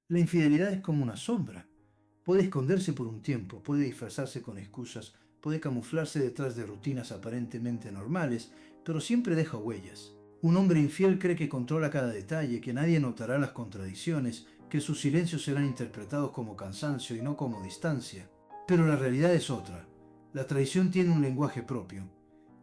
La infidelidad es como una sombra. Puede esconderse por un tiempo, puede disfrazarse con excusas, puede camuflarse detrás de rutinas aparentemente normales, pero siempre deja huellas. Un hombre infiel cree que controla cada detalle, que nadie notará las contradicciones, que sus silencios serán interpretados como cansancio y no como distancia. Pero la realidad es otra. La traición tiene un lenguaje propio,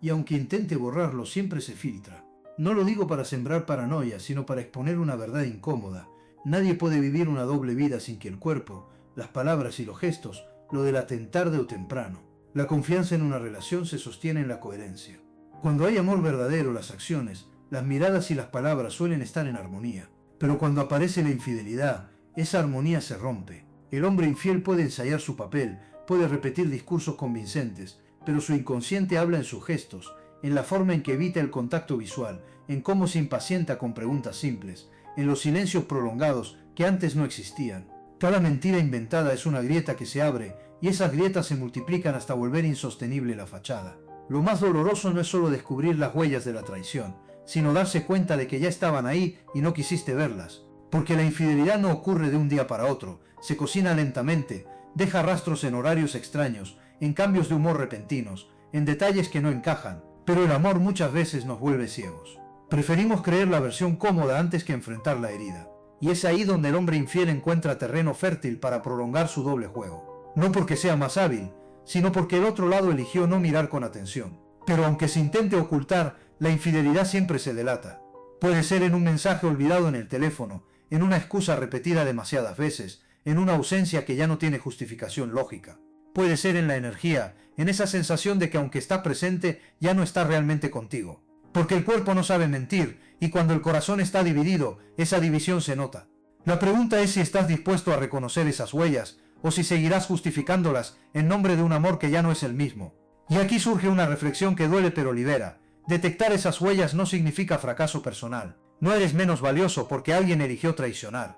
y aunque intente borrarlo, siempre se filtra. No lo digo para sembrar paranoia, sino para exponer una verdad incómoda. Nadie puede vivir una doble vida sin que el cuerpo, las palabras y los gestos lo delaten tarde o temprano. La confianza en una relación se sostiene en la coherencia. Cuando hay amor verdadero, las acciones, las miradas y las palabras suelen estar en armonía. Pero cuando aparece la infidelidad, esa armonía se rompe. El hombre infiel puede ensayar su papel, puede repetir discursos convincentes, pero su inconsciente habla en sus gestos, en la forma en que evita el contacto visual, en cómo se impacienta con preguntas simples, en los silencios prolongados que antes no existían. Cada mentira inventada es una grieta que se abre y esas grietas se multiplican hasta volver insostenible la fachada. Lo más doloroso no es solo descubrir las huellas de la traición, sino darse cuenta de que ya estaban ahí y no quisiste verlas. Porque la infidelidad no ocurre de un día para otro, se cocina lentamente, deja rastros en horarios extraños, en cambios de humor repentinos, en detalles que no encajan, pero el amor muchas veces nos vuelve ciegos. Preferimos creer la versión cómoda antes que enfrentar la herida. Y es ahí donde el hombre infiel encuentra terreno fértil para prolongar su doble juego. No porque sea más hábil, sino porque el otro lado eligió no mirar con atención. Pero aunque se intente ocultar, la infidelidad siempre se delata. Puede ser en un mensaje olvidado en el teléfono, en una excusa repetida demasiadas veces, en una ausencia que ya no tiene justificación lógica. Puede ser en la energía, en esa sensación de que aunque está presente, ya no está realmente contigo. Porque el cuerpo no sabe mentir, y cuando el corazón está dividido, esa división se nota. La pregunta es si estás dispuesto a reconocer esas huellas, o si seguirás justificándolas en nombre de un amor que ya no es el mismo. Y aquí surge una reflexión que duele pero libera. Detectar esas huellas no significa fracaso personal. No eres menos valioso porque alguien eligió traicionar.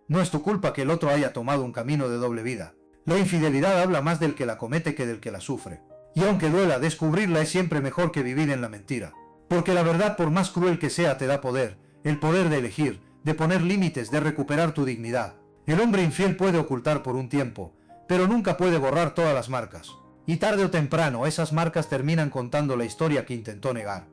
No es tu culpa que el otro haya tomado un camino de doble vida. La infidelidad habla más del que la comete que del que la sufre. Y aunque duela, descubrirla es siempre mejor que vivir en la mentira. Porque la verdad, por más cruel que sea, te da poder, el poder de elegir, de poner límites, de recuperar tu dignidad. El hombre infiel puede ocultar por un tiempo, pero nunca puede borrar todas las marcas. Y tarde o temprano, esas marcas terminan contando la historia que intentó negar.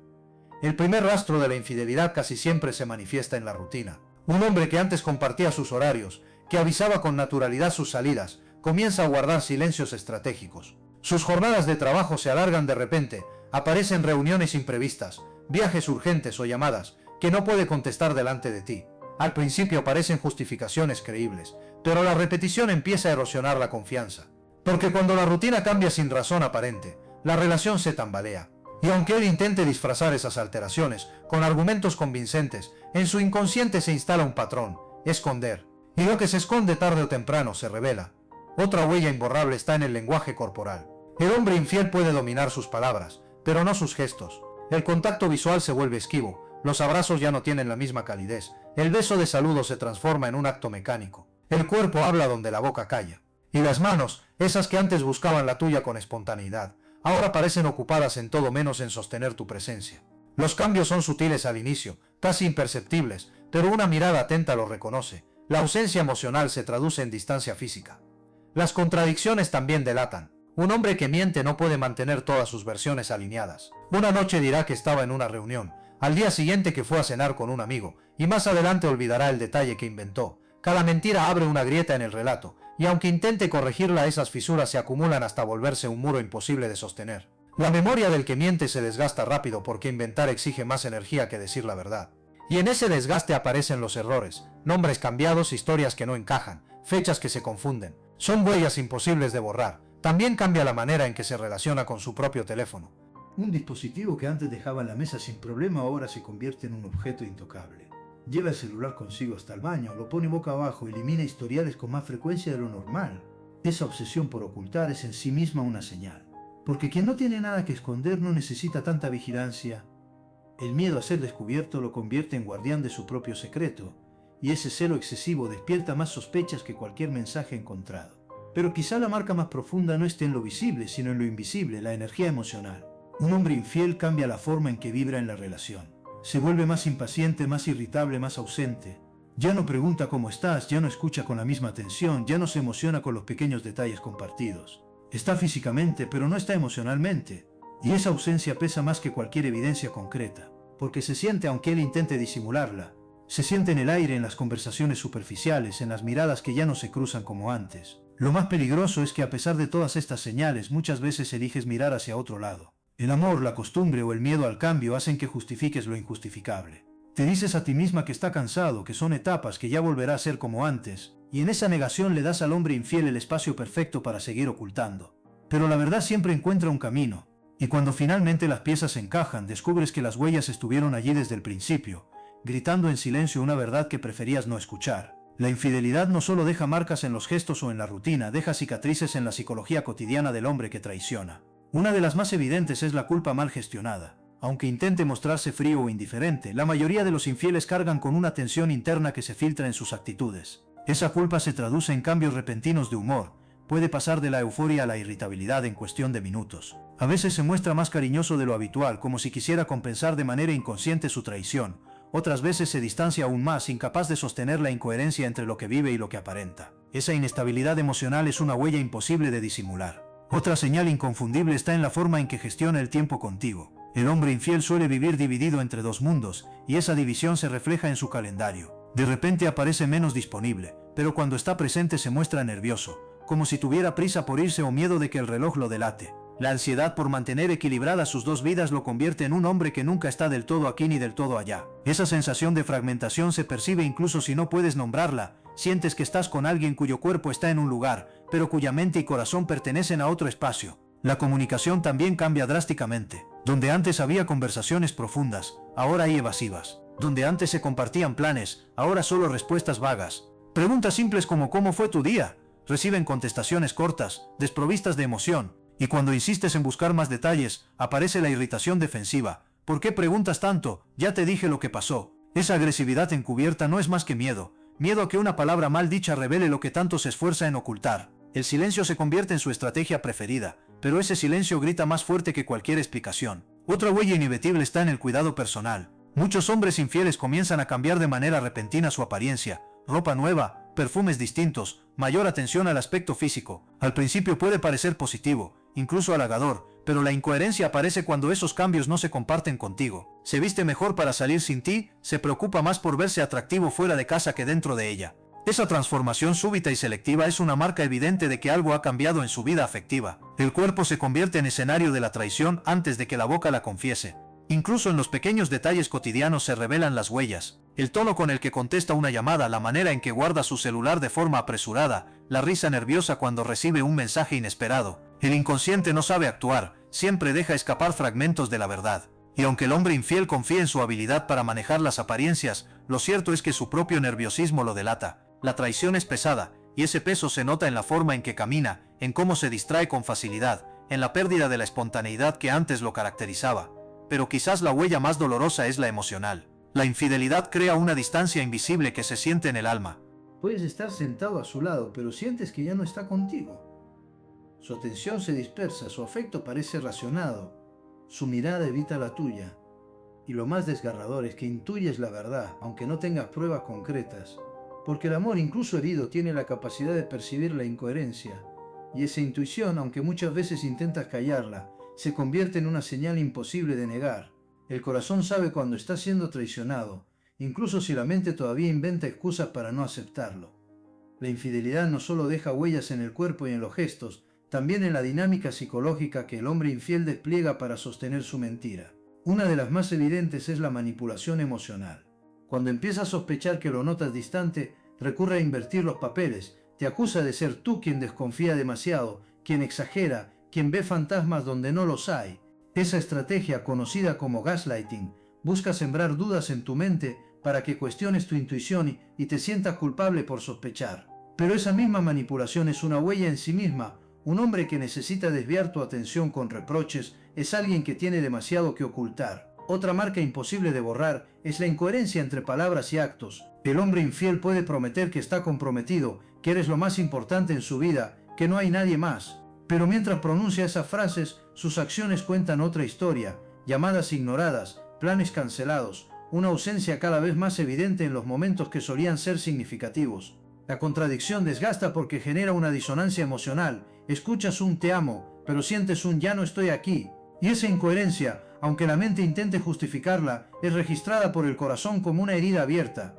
El primer rastro de la infidelidad casi siempre se manifiesta en la rutina. Un hombre que antes compartía sus horarios, que avisaba con naturalidad sus salidas, comienza a guardar silencios estratégicos. Sus jornadas de trabajo se alargan de repente, aparecen reuniones imprevistas, viajes urgentes o llamadas que no puede contestar delante de ti. Al principio parecen justificaciones creíbles, pero la repetición empieza a erosionar la confianza. Porque cuando la rutina cambia sin razón aparente, la relación se tambalea. Y aunque él intente disfrazar esas alteraciones con argumentos convincentes, en su inconsciente se instala un patrón: esconder. Y lo que se esconde tarde o temprano se revela. Otra huella imborrable está en el lenguaje corporal. El hombre infiel puede dominar sus palabras, pero no sus gestos. El contacto visual se vuelve esquivo, los abrazos ya no tienen la misma calidez, el beso de saludo se transforma en un acto mecánico. El cuerpo habla donde la boca calla. Y las manos, esas que antes buscaban la tuya con espontaneidad, ahora parecen ocupadas en todo menos en sostener tu presencia. Los cambios son sutiles al inicio, casi imperceptibles, pero una mirada atenta los reconoce. La ausencia emocional se traduce en distancia física. Las contradicciones también delatan. Un hombre que miente no puede mantener todas sus versiones alineadas. Una noche dirá que estaba en una reunión, al día siguiente que fue a cenar con un amigo, y más adelante olvidará el detalle que inventó. Cada mentira abre una grieta en el relato, y aunque intente corregirla, esas fisuras se acumulan hasta volverse un muro imposible de sostener. La memoria del que miente se desgasta rápido porque inventar exige más energía que decir la verdad. Y en ese desgaste aparecen los errores, nombres cambiados, historias que no encajan, fechas que se confunden. Son huellas imposibles de borrar. También cambia la manera en que se relaciona con su propio teléfono. Un dispositivo que antes dejaba en la mesa sin problema ahora se convierte en un objeto intocable. Lleva el celular consigo hasta el baño, lo pone boca abajo, elimina historiales con más frecuencia de lo normal. Esa obsesión por ocultar es en sí misma una señal. Porque quien no tiene nada que esconder no necesita tanta vigilancia. El miedo a ser descubierto lo convierte en guardián de su propio secreto, y ese celo excesivo despierta más sospechas que cualquier mensaje encontrado. Pero quizá la marca más profunda no esté en lo visible, sino en lo invisible, la energía emocional. Un hombre infiel cambia la forma en que vibra en la relación. Se vuelve más impaciente, más irritable, más ausente. Ya no pregunta cómo estás, ya no escucha con la misma atención, ya no se emociona con los pequeños detalles compartidos. Está físicamente, pero no está emocionalmente. Y esa ausencia pesa más que cualquier evidencia concreta, porque se siente aunque él intente disimularla. Se siente en el aire, en las conversaciones superficiales, en las miradas que ya no se cruzan como antes. Lo más peligroso es que a pesar de todas estas señales, muchas veces eliges mirar hacia otro lado. El amor, la costumbre o el miedo al cambio hacen que justifiques lo injustificable. Te dices a ti misma que está cansado, que son etapas, que ya volverá a ser como antes, y en esa negación le das al hombre infiel el espacio perfecto para seguir ocultando. Pero la verdad siempre encuentra un camino, y cuando finalmente las piezas encajan, descubres que las huellas estuvieron allí desde el principio, gritando en silencio una verdad que preferías no escuchar. La infidelidad no solo deja marcas en los gestos o en la rutina, deja cicatrices en la psicología cotidiana del hombre que traiciona. Una de las más evidentes es la culpa mal gestionada. Aunque intente mostrarse frío o indiferente, la mayoría de los infieles cargan con una tensión interna que se filtra en sus actitudes. Esa culpa se traduce en cambios repentinos de humor, puede pasar de la euforia a la irritabilidad en cuestión de minutos. A veces se muestra más cariñoso de lo habitual, como si quisiera compensar de manera inconsciente su traición. Otras veces se distancia aún más, incapaz de sostener la incoherencia entre lo que vive y lo que aparenta. Esa inestabilidad emocional es una huella imposible de disimular. Otra señal inconfundible está en la forma en que gestiona el tiempo contigo. El hombre infiel suele vivir dividido entre dos mundos, y esa división se refleja en su calendario. De repente aparece menos disponible, pero cuando está presente se muestra nervioso, como si tuviera prisa por irse o miedo de que el reloj lo delate. La ansiedad por mantener equilibradas sus dos vidas lo convierte en un hombre que nunca está del todo aquí ni del todo allá. Esa sensación de fragmentación se percibe incluso si no puedes nombrarla. Sientes que estás con alguien cuyo cuerpo está en un lugar, pero cuya mente y corazón pertenecen a otro espacio. La comunicación también cambia drásticamente. Donde antes había conversaciones profundas, ahora hay evasivas. Donde antes se compartían planes, ahora solo respuestas vagas. Preguntas simples como ¿cómo fue tu día? Reciben contestaciones cortas, desprovistas de emoción. Y cuando insistes en buscar más detalles, aparece la irritación defensiva. ¿Por qué preguntas tanto? Ya te dije lo que pasó. Esa agresividad encubierta no es más que miedo. Miedo a que una palabra mal dicha revele lo que tanto se esfuerza en ocultar. El silencio se convierte en su estrategia preferida, pero ese silencio grita más fuerte que cualquier explicación. Otra huella inevitable está en el cuidado personal. Muchos hombres infieles comienzan a cambiar de manera repentina su apariencia. Ropa nueva, perfumes distintos, mayor atención al aspecto físico. Al principio puede parecer positivo, incluso halagador, pero la incoherencia aparece cuando esos cambios no se comparten contigo. Se viste mejor para salir sin ti, se preocupa más por verse atractivo fuera de casa que dentro de ella. Esa transformación súbita y selectiva es una marca evidente de que algo ha cambiado en su vida afectiva. El cuerpo se convierte en escenario de la traición antes de que la boca la confiese. Incluso en los pequeños detalles cotidianos se revelan las huellas. El tono con el que contesta una llamada, la manera en que guarda su celular de forma apresurada, la risa nerviosa cuando recibe un mensaje inesperado. El inconsciente no sabe actuar, siempre deja escapar fragmentos de la verdad. Y aunque el hombre infiel confía en su habilidad para manejar las apariencias, lo cierto es que su propio nerviosismo lo delata. La traición es pesada, y ese peso se nota en la forma en que camina, en cómo se distrae con facilidad, en la pérdida de la espontaneidad que antes lo caracterizaba. Pero quizás la huella más dolorosa es la emocional. La infidelidad crea una distancia invisible que se siente en el alma. Puedes estar sentado a su lado, pero sientes que ya no está contigo. Su atención se dispersa, su afecto parece racionado, su mirada evita la tuya. Y lo más desgarrador es que intuyes la verdad, aunque no tengas pruebas concretas. Porque el amor, incluso herido, tiene la capacidad de percibir la incoherencia. Y esa intuición, aunque muchas veces intentas callarla, se convierte en una señal imposible de negar. El corazón sabe cuando está siendo traicionado, incluso si la mente todavía inventa excusas para no aceptarlo. La infidelidad no solo deja huellas en el cuerpo y en los gestos, también en la dinámica psicológica que el hombre infiel despliega para sostener su mentira. Una de las más evidentes es la manipulación emocional. Cuando empieza a sospechar que lo notas distante, recurre a invertir los papeles, te acusa de ser tú quien desconfía demasiado, quien exagera, quien ve fantasmas donde no los hay. Esa estrategia, conocida como gaslighting, busca sembrar dudas en tu mente para que cuestiones tu intuición y te sientas culpable por sospechar. Pero esa misma manipulación es una huella en sí misma. Un hombre que necesita desviar tu atención con reproches es alguien que tiene demasiado que ocultar. Otra marca imposible de borrar es la incoherencia entre palabras y actos. El hombre infiel puede prometer que está comprometido, que eres lo más importante en su vida, que no hay nadie más. Pero mientras pronuncia esas frases, sus acciones cuentan otra historia, llamadas ignoradas, planes cancelados, una ausencia cada vez más evidente en los momentos que solían ser significativos. La contradicción desgasta porque genera una disonancia emocional. Escuchas un te amo, pero sientes un ya no estoy aquí. Y esa incoherencia, aunque la mente intente justificarla, es registrada por el corazón como una herida abierta.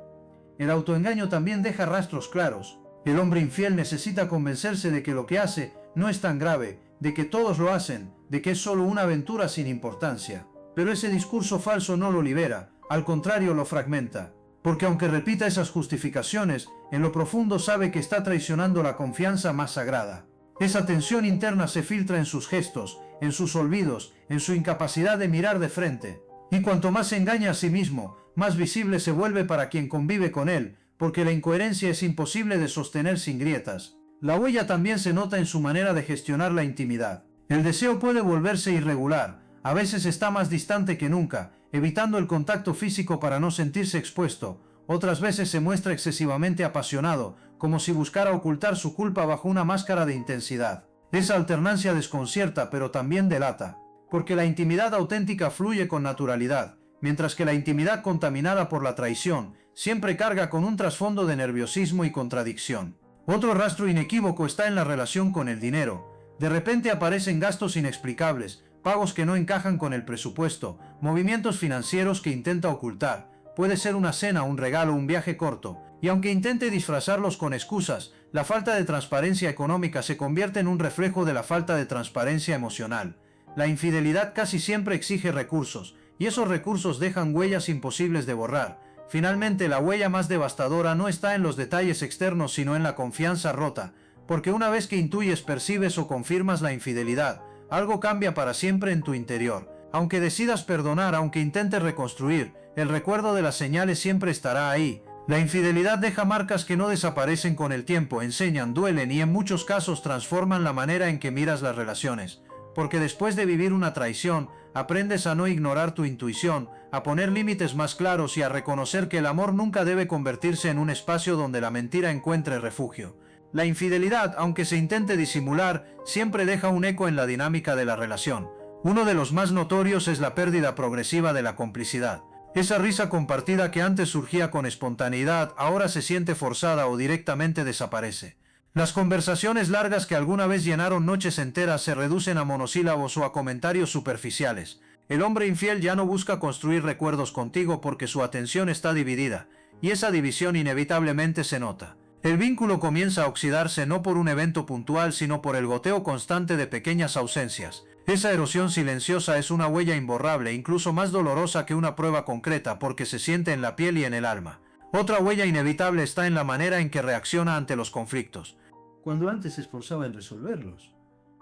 El autoengaño también deja rastros claros. El hombre infiel necesita convencerse de que lo que hace no es tan grave, de que todos lo hacen, de que es solo una aventura sin importancia. Pero ese discurso falso no lo libera, al contrario lo fragmenta. Porque aunque repita esas justificaciones, en lo profundo sabe que está traicionando la confianza más sagrada. Esa tensión interna se filtra en sus gestos, en sus olvidos, en su incapacidad de mirar de frente. Y cuanto más se engaña a sí mismo, más visible se vuelve para quien convive con él, porque la incoherencia es imposible de sostener sin grietas. La huella también se nota en su manera de gestionar la intimidad. El deseo puede volverse irregular, a veces está más distante que nunca, evitando el contacto físico para no sentirse expuesto. Otras veces se muestra excesivamente apasionado, como si buscara ocultar su culpa bajo una máscara de intensidad. Esa alternancia desconcierta, pero también delata, porque la intimidad auténtica fluye con naturalidad, mientras que la intimidad contaminada por la traición siempre carga con un trasfondo de nerviosismo y contradicción. Otro rastro inequívoco está en la relación con el dinero. De repente aparecen gastos inexplicables, pagos que no encajan con el presupuesto, movimientos financieros que intenta ocultar. Puede ser una cena, un regalo, un viaje corto, y aunque intente disfrazarlos con excusas, la falta de transparencia económica se convierte en un reflejo de la falta de transparencia emocional. La infidelidad casi siempre exige recursos, y esos recursos dejan huellas imposibles de borrar. Finalmente, la huella más devastadora no está en los detalles externos sino en la confianza rota, porque una vez que intuyes, percibes o confirmas la infidelidad, algo cambia para siempre en tu interior. Aunque decidas perdonar, aunque intentes reconstruir, el recuerdo de las señales siempre estará ahí. La infidelidad deja marcas que no desaparecen con el tiempo, enseñan, duelen y en muchos casos transforman la manera en que miras las relaciones. Porque después de vivir una traición, aprendes a no ignorar tu intuición, a poner límites más claros y a reconocer que el amor nunca debe convertirse en un espacio donde la mentira encuentre refugio. La infidelidad, aunque se intente disimular, siempre deja un eco en la dinámica de la relación. Uno de los más notorios es la pérdida progresiva de la complicidad. Esa risa compartida que antes surgía con espontaneidad, ahora se siente forzada o directamente desaparece. Las conversaciones largas que alguna vez llenaron noches enteras se reducen a monosílabos o a comentarios superficiales. El hombre infiel ya no busca construir recuerdos contigo porque su atención está dividida, y esa división inevitablemente se nota. El vínculo comienza a oxidarse no por un evento puntual sino por el goteo constante de pequeñas ausencias. Esa erosión silenciosa es una huella imborrable, incluso más dolorosa que una prueba concreta porque se siente en la piel y en el alma. Otra huella inevitable está en la manera en que reacciona ante los conflictos. Cuando antes se esforzaba en resolverlos,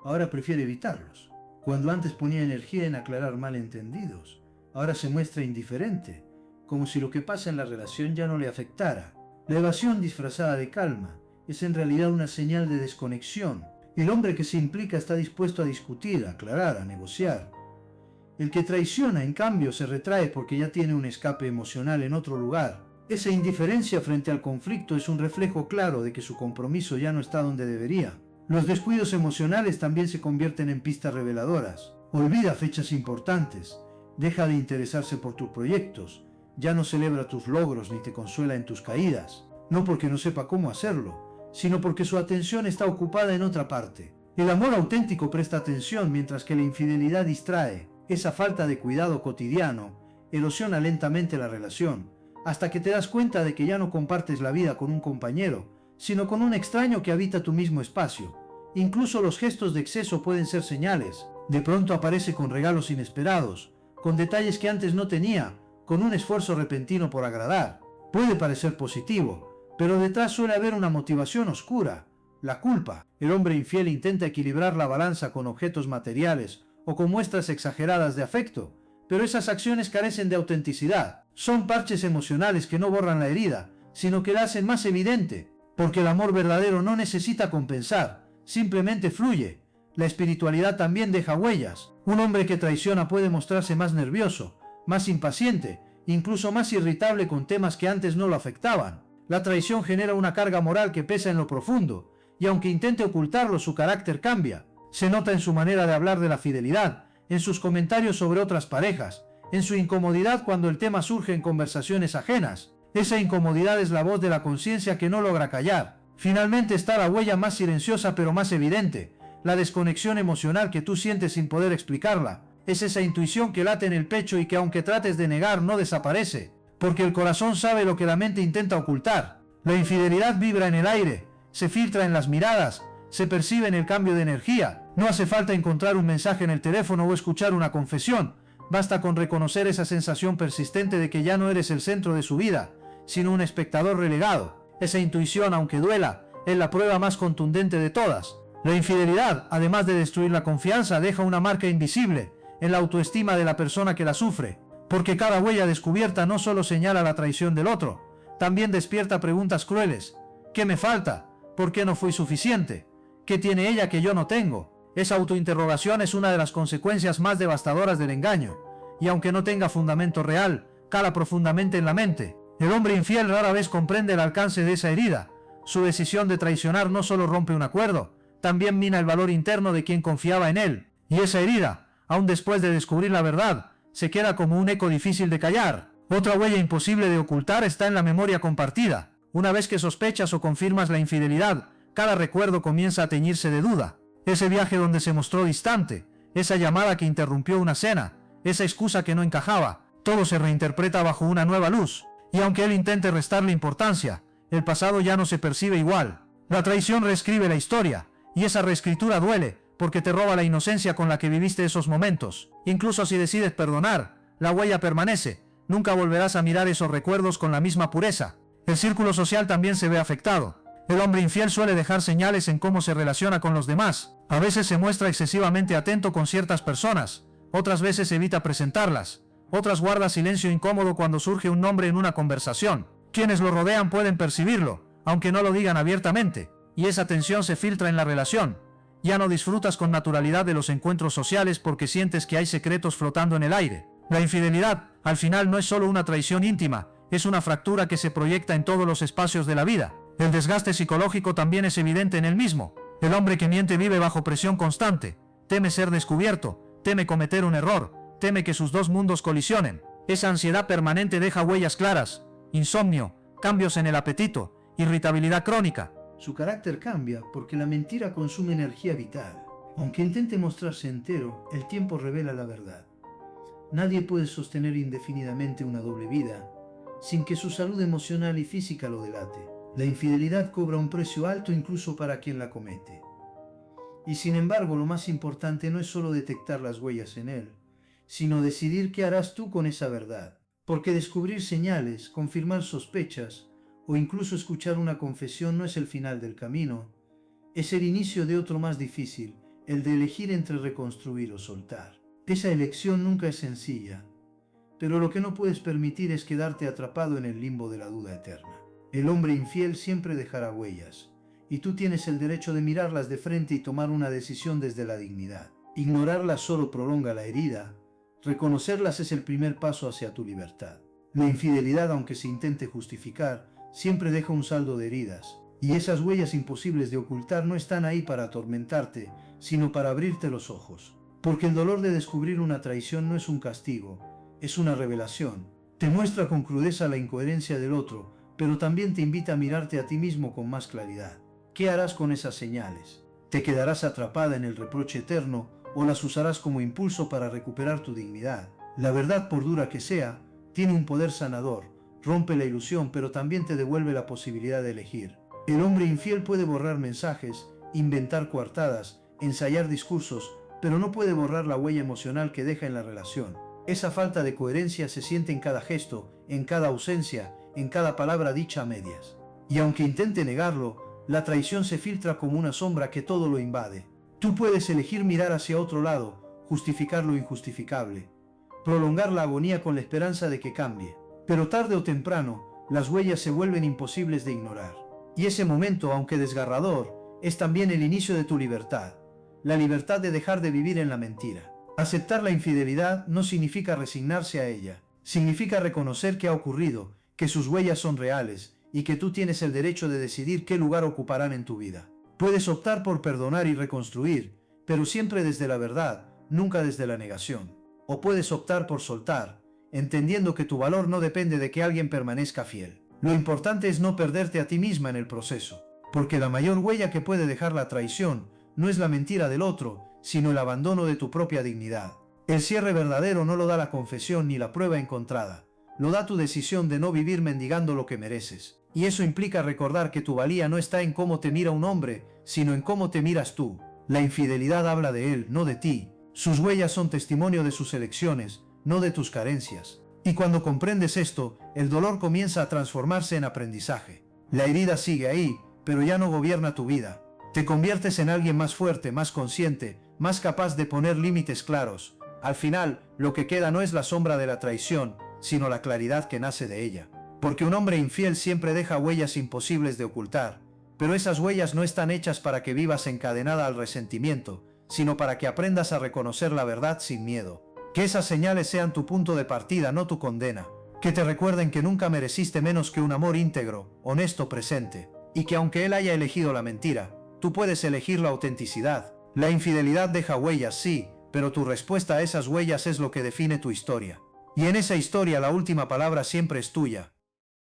ahora prefiere evitarlos. Cuando antes ponía energía en aclarar malentendidos, ahora se muestra indiferente, como si lo que pasa en la relación ya no le afectara. La evasión disfrazada de calma es en realidad una señal de desconexión. El hombre que se implica está dispuesto a discutir, a aclarar, a negociar. El que traiciona, en cambio, se retrae porque ya tiene un escape emocional en otro lugar. Esa indiferencia frente al conflicto es un reflejo claro de que su compromiso ya no está donde debería. Los descuidos emocionales también se convierten en pistas reveladoras. Olvida fechas importantes, deja de interesarse por tus proyectos, ya no celebra tus logros ni te consuela en tus caídas, no porque no sepa cómo hacerlo, sino porque su atención está ocupada en otra parte. El amor auténtico presta atención mientras que la infidelidad distrae. Esa falta de cuidado cotidiano erosiona lentamente la relación, hasta que te das cuenta de que ya no compartes la vida con un compañero, sino con un extraño que habita tu mismo espacio. Incluso los gestos de exceso pueden ser señales. De pronto aparece con regalos inesperados, con detalles que antes no tenía, con un esfuerzo repentino por agradar. Puede parecer positivo, pero detrás suele haber una motivación oscura, la culpa. El hombre infiel intenta equilibrar la balanza con objetos materiales o con muestras exageradas de afecto, pero esas acciones carecen de autenticidad. Son parches emocionales que no borran la herida, sino que la hacen más evidente, porque el amor verdadero no necesita compensar, simplemente fluye. La espiritualidad también deja huellas. Un hombre que traiciona puede mostrarse más nervioso, más impaciente, incluso más irritable con temas que antes no lo afectaban. La traición genera una carga moral que pesa en lo profundo, y aunque intente ocultarlo, su carácter cambia. Se nota en su manera de hablar de la fidelidad, en sus comentarios sobre otras parejas, en su incomodidad cuando el tema surge en conversaciones ajenas. Esa incomodidad es la voz de la conciencia que no logra callar. Finalmente está la huella más silenciosa pero más evidente, la desconexión emocional que tú sientes sin poder explicarla. Es esa intuición que late en el pecho y que aunque trates de negar no desaparece, porque el corazón sabe lo que la mente intenta ocultar. La infidelidad vibra en el aire, se filtra en las miradas, se percibe en el cambio de energía. No hace falta encontrar un mensaje en el teléfono o escuchar una confesión, basta con reconocer esa sensación persistente de que ya no eres el centro de su vida, sino un espectador relegado. Esa intuición, aunque duela, es la prueba más contundente de todas. La infidelidad, además de destruir la confianza, deja una marca invisible en la autoestima de la persona que la sufre, porque cada huella descubierta no solo señala la traición del otro, también despierta preguntas crueles. ¿Qué me falta? ¿Por qué no fui suficiente? ¿Qué tiene ella que yo no tengo? Esa autointerrogación es una de las consecuencias más devastadoras del engaño, y aunque no tenga fundamento real, cala profundamente en la mente. El hombre infiel rara vez comprende el alcance de esa herida. Su decisión de traicionar no solo rompe un acuerdo, también mina el valor interno de quien confiaba en él. Y esa herida, aun después de descubrir la verdad, se queda como un eco difícil de callar. Otra huella imposible de ocultar está en la memoria compartida. Una vez que sospechas o confirmas la infidelidad, cada recuerdo comienza a teñirse de duda. Ese viaje donde se mostró distante, esa llamada que interrumpió una cena, esa excusa que no encajaba, todo se reinterpreta bajo una nueva luz. Y aunque él intente restarle importancia, el pasado ya no se percibe igual. La traición reescribe la historia, y esa reescritura duele, porque te roba la inocencia con la que viviste esos momentos. Incluso si decides perdonar, la huella permanece. Nunca volverás a mirar esos recuerdos con la misma pureza. El círculo social también se ve afectado. El hombre infiel suele dejar señales en cómo se relaciona con los demás. A veces se muestra excesivamente atento con ciertas personas, otras veces evita presentarlas, otras guarda silencio incómodo cuando surge un nombre en una conversación. Quienes lo rodean pueden percibirlo, aunque no lo digan abiertamente, y esa tensión se filtra en la relación. Ya no disfrutas con naturalidad de los encuentros sociales porque sientes que hay secretos flotando en el aire. La infidelidad, al final, no es solo una traición íntima, es una fractura que se proyecta en todos los espacios de la vida. El desgaste psicológico también es evidente en el mismo. El hombre que miente vive bajo presión constante, teme ser descubierto, teme cometer un error, teme que sus dos mundos colisionen. Esa ansiedad permanente deja huellas claras, insomnio, cambios en el apetito, irritabilidad crónica. Su carácter cambia porque la mentira consume energía vital. Aunque intente mostrarse entero, el tiempo revela la verdad. Nadie puede sostener indefinidamente una doble vida sin que su salud emocional y física lo delate. La infidelidad cobra un precio alto incluso para quien la comete. Y sin embargo, lo más importante no es solo detectar las huellas en él, sino decidir qué harás tú con esa verdad. Porque descubrir señales, confirmar sospechas o incluso escuchar una confesión no es el final del camino, es el inicio de otro más difícil, el de elegir entre reconstruir o soltar. Esa elección nunca es sencilla, pero lo que no puedes permitir es quedarte atrapado en el limbo de la duda eterna. El hombre infiel siempre dejará huellas, y tú tienes el derecho de mirarlas de frente y tomar una decisión desde la dignidad. Ignorarlas solo prolonga la herida, reconocerlas es el primer paso hacia tu libertad. La infidelidad, aunque se intente justificar, siempre deja un saldo de heridas, y esas huellas imposibles de ocultar no están ahí para atormentarte, sino para abrirte los ojos. Porque el dolor de descubrir una traición no es un castigo, es una revelación. Te muestra con crudeza la incoherencia del otro, pero también te invita a mirarte a ti mismo con más claridad. ¿Qué harás con esas señales? ¿Te quedarás atrapada en el reproche eterno o las usarás como impulso para recuperar tu dignidad? La verdad, por dura que sea, tiene un poder sanador, rompe la ilusión, pero también te devuelve la posibilidad de elegir. El hombre infiel puede borrar mensajes, inventar coartadas, ensayar discursos, pero no puede borrar la huella emocional que deja en la relación. Esa falta de coherencia se siente en cada gesto, en cada ausencia, en cada palabra dicha a medias. Y aunque intente negarlo, la traición se filtra como una sombra que todo lo invade. Tú puedes elegir mirar hacia otro lado, justificar lo injustificable, prolongar la agonía con la esperanza de que cambie. Pero tarde o temprano, las huellas se vuelven imposibles de ignorar. Y ese momento, aunque desgarrador, es también el inicio de tu libertad. La libertad de dejar de vivir en la mentira. Aceptar la infidelidad no significa resignarse a ella. Significa reconocer que ha ocurrido, que sus huellas son reales y que tú tienes el derecho de decidir qué lugar ocuparán en tu vida. Puedes optar por perdonar y reconstruir, pero siempre desde la verdad, nunca desde la negación. o puedes optar por soltar, entendiendo que tu valor no depende de que alguien permanezca fiel. Lo importante es no perderte a ti misma en el proceso, porque la mayor huella que puede dejar la traición no es la mentira del otro, sino el abandono de tu propia dignidad. El cierre verdadero no lo da la confesión ni la prueba encontrada, lo da tu decisión de no vivir mendigando lo que mereces. Y eso implica recordar que tu valía no está en cómo te mira un hombre, sino en cómo te miras tú. La infidelidad habla de él, no de ti. Sus huellas son testimonio de sus elecciones, no de tus carencias. Y cuando comprendes esto, el dolor comienza a transformarse en aprendizaje. La herida sigue ahí, pero ya no gobierna tu vida. Te conviertes en alguien más fuerte, más consciente, más capaz de poner límites claros. Al final, lo que queda no es la sombra de la traición, sino la claridad que nace de ella. Porque un hombre infiel siempre deja huellas imposibles de ocultar, pero esas huellas no están hechas para que vivas encadenada al resentimiento, sino para que aprendas a reconocer la verdad sin miedo. Que esas señales sean tu punto de partida, no tu condena. Que te recuerden que nunca mereciste menos que un amor íntegro, honesto, presente. Y que aunque él haya elegido la mentira, tú puedes elegir la autenticidad. La infidelidad deja huellas, sí, pero tu respuesta a esas huellas es lo que define tu historia. Y en esa historia la última palabra siempre es tuya.